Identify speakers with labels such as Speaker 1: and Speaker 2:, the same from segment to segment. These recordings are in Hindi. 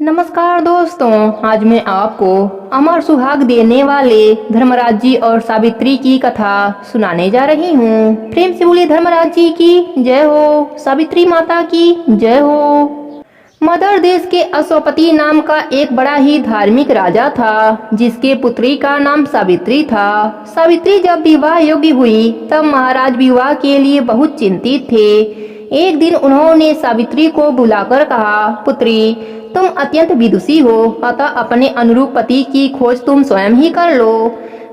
Speaker 1: नमस्कार दोस्तों, आज मैं आपको अमर सुहाग देने वाले धर्मराज जी और सावित्री की कथा सुनाने जा रही हूँ। प्रेम से बोलिए धर्मराज जी की जय हो, सावित्री माता की जय हो। मदर देश के अश्वपति नाम का एक बड़ा ही धार्मिक राजा था, जिसके पुत्री का नाम सावित्री था। सावित्री जब विवाह योग्य हुई तब महाराज विवाह के लिए बहुत चिंतित थे। एक दिन उन्होंने सावित्री को बुलाकर कहा, पुत्री, तुम अत्यंत विदुषी हो, अतः अपने अनुरूप पति की खोज तुम स्वयं ही कर लो।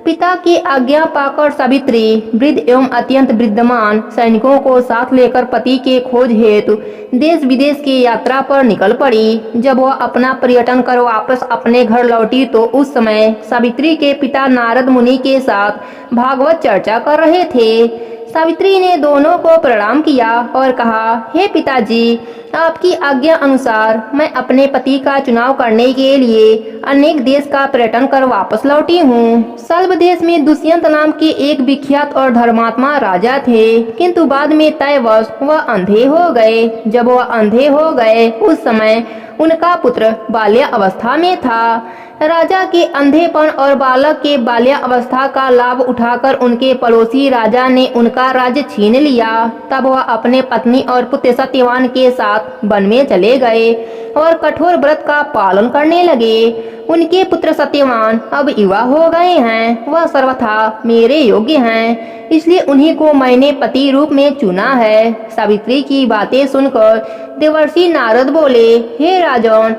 Speaker 1: पिता की आज्ञा पाकर सावित्री वृद्ध एवं अत्यंत विद्यमान सैनिकों को साथ लेकर पति के खोज हेतु देश विदेश की यात्रा पर निकल पड़ी। जब वह अपना पर्यटन कर वापस अपने घर लौटी तो उस समय सावित्री के पिता नारद मुनि के साथ भागवत चर्चा कर रहे थे। सावित्री ने दोनों को प्रणाम किया और कहा, हे पिताजी, आपकी आज्ञा अनुसार मैं अपने पति का चुनाव करने के लिए अनेक देश का पर्यटन कर वापस लौटी हूँ। सल्व देश में दुष्यंत नाम के एक विख्यात और धर्मात्मा राजा थे, किंतु बाद में तयवश वह अंधे हो गए। जब वह अंधे हो गए उस समय उनका पुत्र बाल्य अवस्था में था। राजा के अंधेपन और बालक के बाल्य अवस्था का लाभ उठाकर उनके पड़ोसी राजा ने उनका राज्य छीन लिया। तब वह अपने पत्नी और पुत्र सत्यवान के साथ वन में चले गए और कठोर व्रत का पालन करने लगे। उनके पुत्र सत्यवान अब युवा हो गए हैं, वह सर्वथा मेरे योग्य हैं, इसलिए उन्हीं को मैंने पति रूप में चुना है। सावित्री की बातें सुनकर देवर्षि नारद बोले, हे राजन,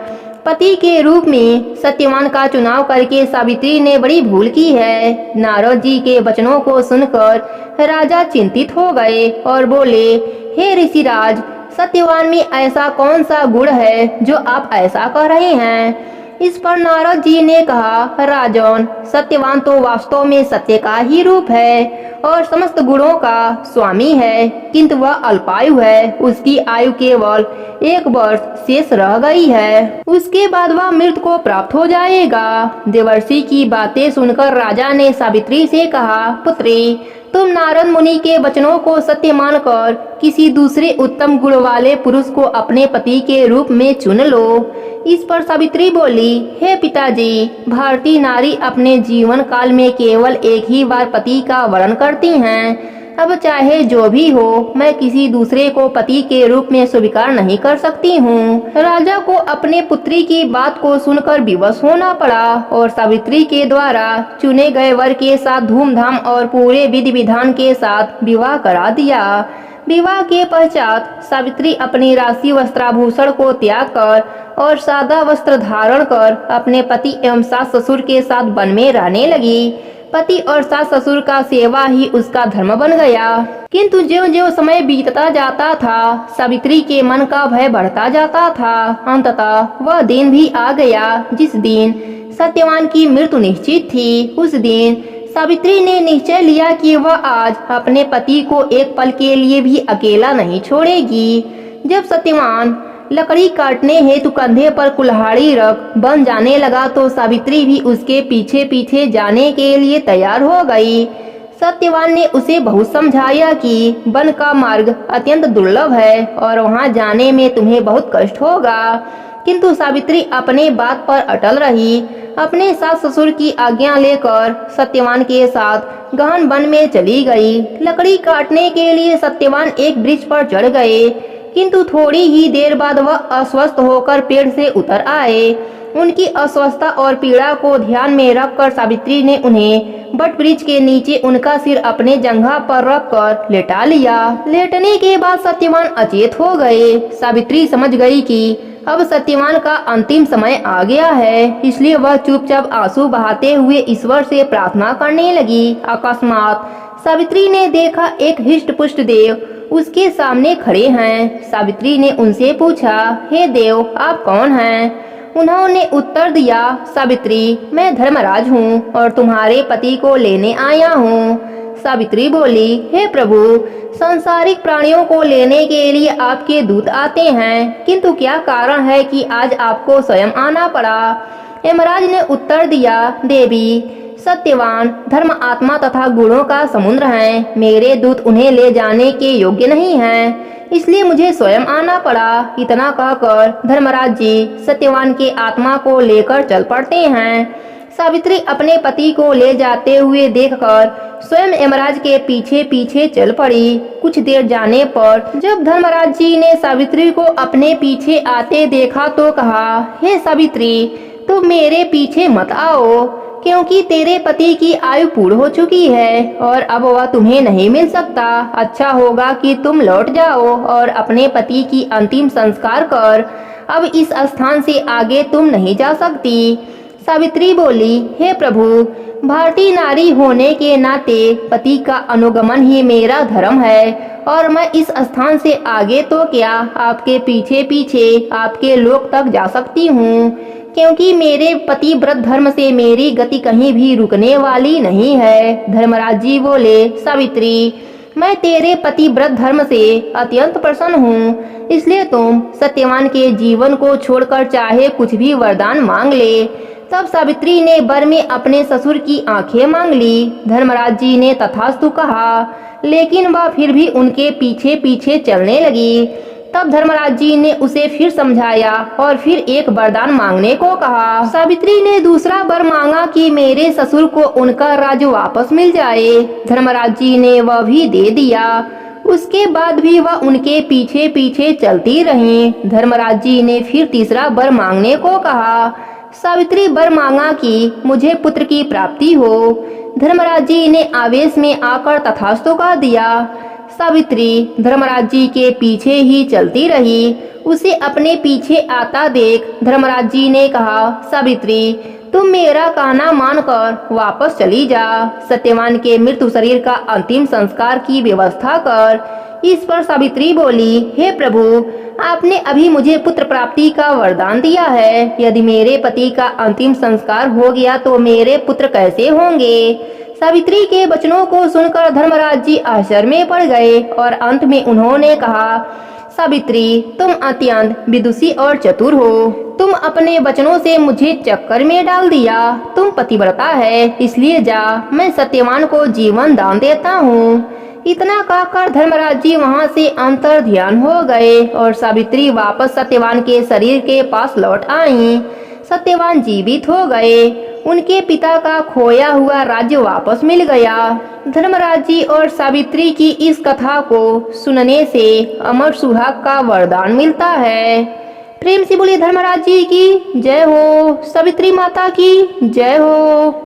Speaker 1: पति के रूप में सत्यवान का चुनाव करके सावित्री ने बड़ी भूल की है। नारद जी के वचनों को सुनकर राजा चिंतित हो गए और बोले, हे ऋषिराज, सत्यवान में ऐसा कौन सा गुण है जो आप ऐसा कह रहे हैं? इस पर नारद जी ने कहा, राजन, सत्यवान तो वास्तव में सत्य का ही रूप है और समस्त गुणों का स्वामी है, किंतु वह अल्पायु है। उसकी आयु केवल 1 वर्ष शेष रह गई है, उसके बाद वह मृत्यु को प्राप्त हो जाएगा। देवर्षि की बातें सुनकर राजा ने सावित्री से कहा, पुत्री, तुम नारद मुनि के वचनों को सत्य मानकर किसी दूसरे उत्तम गुण वाले पुरुष को अपने पति के रूप में चुन लो। इस पर सावित्री बोली, हे पिताजी, भारतीय नारी अपने जीवन काल में केवल एक ही बार पति का वरण करती हैं। अब चाहे जो भी हो, मैं किसी दूसरे को पति के रूप में स्वीकार नहीं कर सकती हूँ। राजा को अपने पुत्री की बात को सुनकर विवश होना पड़ा और सावित्री के द्वारा चुने गए वर के साथ धूमधाम और पूरे विधि विधान के साथ विवाह करा दिया। विवाह के पश्चात सावित्री अपनी राशि वस्त्राभूषण को त्याग कर और सादा वस्त्र धारण कर अपने पति एवं सास ससुर के साथ वन में रहने लगी। पति और सास ससुर का सेवा ही उसका धर्म बन गया। किंतु ज्यों-ज्यों समय बीतता जाता था, सावित्री के मन का भय बढ़ता जाता था। अंततः वह दिन भी आ गया जिस दिन सत्यवान की मृत्यु निश्चित थी। उस दिन सावित्री ने निश्चय लिया कि वह आज अपने पति को एक पल के लिए भी अकेला नहीं छोड़ेगी। जब सत्यवान लकड़ी काटने हेतु कंधे पर कुल्हाड़ी रख बन जाने लगा तो सावित्री भी उसके पीछे पीछे जाने के लिए तैयार हो गई। सत्यवान ने उसे बहुत समझाया कि वन का मार्ग अत्यंत दुर्लभ है और वहां जाने में तुम्हें बहुत कष्ट होगा, किंतु सावित्री अपने बात पर अटल रही। अपने सास ससुर की आज्ञा लेकर सत्यवान के साथ गहन वन में चली गई। लकड़ी काटने के लिए सत्यवान एक वृक्ष पर चढ़ गए, किंतु थोड़ी ही देर बाद वह अस्वस्थ होकर पेड़ से उतर आए। उनकी अस्वस्थता और पीड़ा को ध्यान में रखकर सावित्री ने उन्हें बट वृक्ष के नीचे उनका सिर अपने जंघा पर रखकर लेटा लिया। लेटने के बाद सत्यवान अचेत हो गए। सावित्री समझ गई कि अब सत्यवान का अंतिम समय आ गया है, इसलिए वह चुपचाप आंसू बहाते हुए ईश्वर से प्रार्थना करने लगी। अकस्मात सावित्री ने देखा एक हिष्ट पुष्ट देव उसके सामने खड़े हैं। सावित्री ने उनसे पूछा, हे देव, आप कौन हैं? उन्होंने उत्तर दिया, सावित्री, मैं धर्मराज हूँ और तुम्हारे पति को लेने आया हूँ। सावित्री बोली, हे प्रभु, सांसारिक प्राणियों को लेने के लिए आपके दूत आते हैं, किंतु क्या कारण है कि आज आपको स्वयं आना पड़ा? यमराज ने उत्तर दिया, देवी, सत्यवान धर्म आत्मा तथा गुणों का समुद्र हैं। मेरे दूत उन्हें ले जाने के योग्य नहीं हैं, इसलिए मुझे स्वयं आना पड़ा। इतना कहकर धर्मराज जी सत्यवान के आत्मा को लेकर चल पड़ते हैं। सावित्री अपने पति को ले जाते हुए देखकर स्वयं यमराज के पीछे पीछे चल पड़ी। कुछ देर जाने पर जब धर्मराज जी ने सावित्री को अपने पीछे आते देखा तो कहा, हे सावित्री, तुम मेरे पीछे मत आओ, क्योंकि तेरे पति की आयु पूर्ण हो चुकी है और अब वह तुम्हें नहीं मिल सकता। अच्छा होगा कि तुम लौट जाओ और अपने पति की अंतिम संस्कार कर। अब इस स्थान से आगे तुम नहीं जा सकती। सावित्री बोली, हे प्रभु, भारतीय नारी होने के नाते पति का अनुगमन ही मेरा धर्म है और मैं इस स्थान से आगे तो क्या आपके पीछे पीछे आपके लोक तक जा सकती हूँ, क्योंकि मेरे पति व्रत धर्म से मेरी गति कहीं भी रुकने वाली नहीं है। धर्मराज जी बोले, सावित्री, मैं तेरे पति व्रत धर्म से अत्यंत प्रसन्न हूँ, इसलिए तुम सत्यवान के जीवन को छोड़कर चाहे कुछ भी वरदान मांग ले। तब सावित्री ने वर में अपने ससुर की आंखें मांग ली। धर्मराज जी ने तथास्तु कहा, लेकिन वह फिर भी उनके पीछे पीछे चलने लगी। तब धर्मराज जी ने उसे फिर समझाया और फिर एक वरदान मांगने को कहा। सावित्री ने दूसरा वर मांगा कि मेरे ससुर को उनका राज्य वापस मिल जाए। धर्मराज जी ने वह भी दे दिया। उसके बाद भी वह उनके पीछे पीछे चलती रही। धर्मराज जी ने फिर तीसरा वर मांगने को कहा। सावित्री वर मांगा कि मुझे पुत्र की प्राप्ति हो। धर्मराज जी ने आवेश में आकर तथास्तु कह दिया। सावित्री धर्मराज जी के पीछे ही चलती रही। उसे अपने पीछे आता देख धर्मराज जी ने कहा, सावित्री, तुम मेरा कहना मानकर वापस चली जा। सत्यवान के मृत्यु शरीर का अंतिम संस्कार की व्यवस्था कर। इस पर सावित्री बोली, हे प्रभु, आपने अभी मुझे पुत्र प्राप्ति का वरदान दिया है। यदि मेरे पति का अंतिम संस्कार हो गया तो मेरे पुत्र कैसे होंगे? सावित्री के वचनों को सुनकर धर्मराज जी आश्चर्य में पड़ गए और अंत में उन्होंने कहा, सावित्री, तुम अत्यंत विदुषी और चतुर हो। तुम अपने वचनों से मुझे चक्कर में डाल दिया। तुम पतिव्रता है, इसलिए जा, मैं सत्यवान को जीवन दान देता हूँ। इतना कहकर धर्मराज जी वहाँ से अंतर ध्यान हो गए और सावित्री वापस सत्यवान के शरीर के पास लौट आई। सत्यवान जीवित हो गए। उनके पिता का खोया हुआ राज्य वापस मिल गया। धर्मराज जी और सावित्री की इस कथा को सुनने से अमर सुहाग का वरदान मिलता है। प्रेम से बोलिए धर्मराज जी की जय हो, सावित्री माता की जय हो।